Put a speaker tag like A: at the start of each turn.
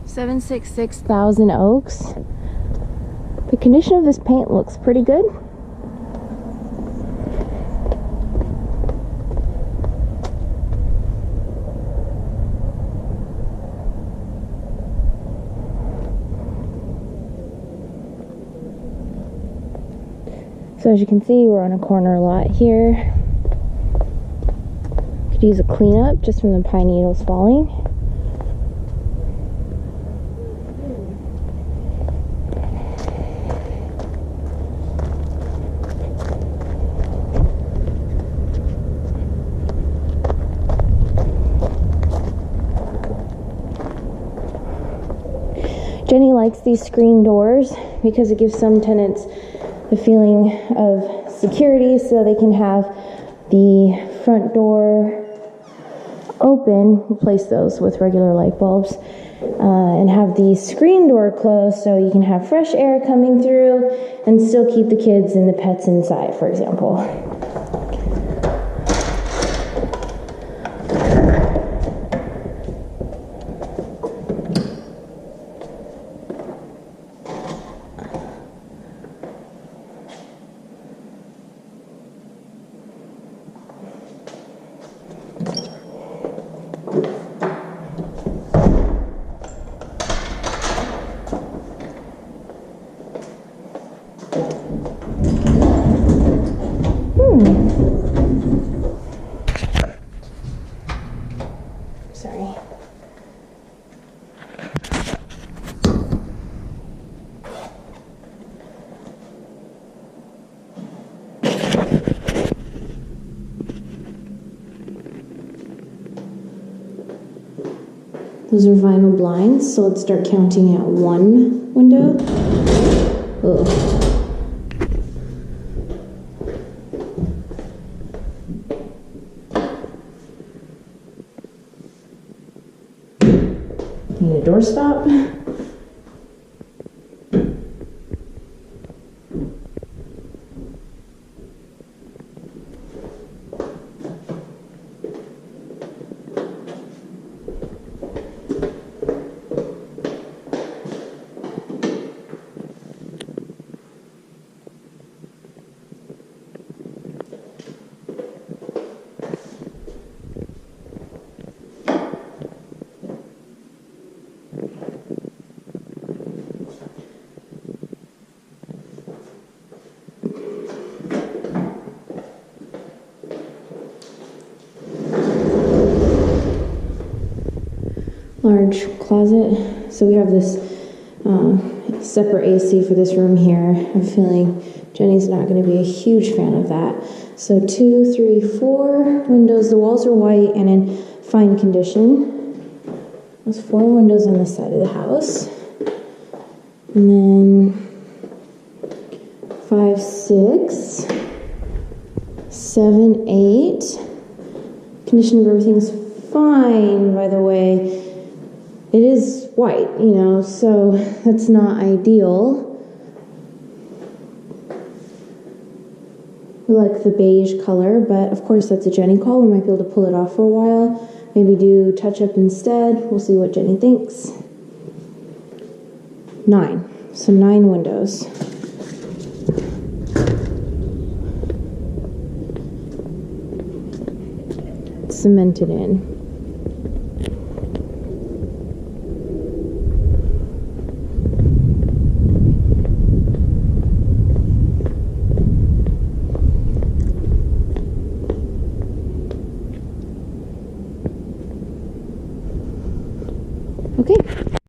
A: 766 Thousand Oaks. The condition of this paint looks pretty good. So as you can see, we're on a corner lot here. Could use a cleanup just from the pine needles falling. Jenny likes these screen doors because it gives some tenants the feeling of security, so they can have the front door open, replace those with regular light bulbs, and have the screen door closed so you can have fresh air coming through and still keep the kids and the pets inside, for example. Sorry. Those are vinyl blinds, so let's start counting at 1 window. Ugh. Need a doorstop. Large closet. So we have this separate AC for this room here. I'm feeling Jenny's not going to be a huge fan of that. So 2, 3, 4 windows. The walls are white and in fine condition. There's 4 windows on the side of the house. And then 5, 6, 7, 8. Condition of everything's fine, by the way. It is white, you know, so that's not ideal. We like the beige color, but of course that's a Jenny call. We might be able to pull it off for a while. Maybe do touch up instead. We'll see what Jenny thinks. 9. So 9 windows. Cemented in. Okay.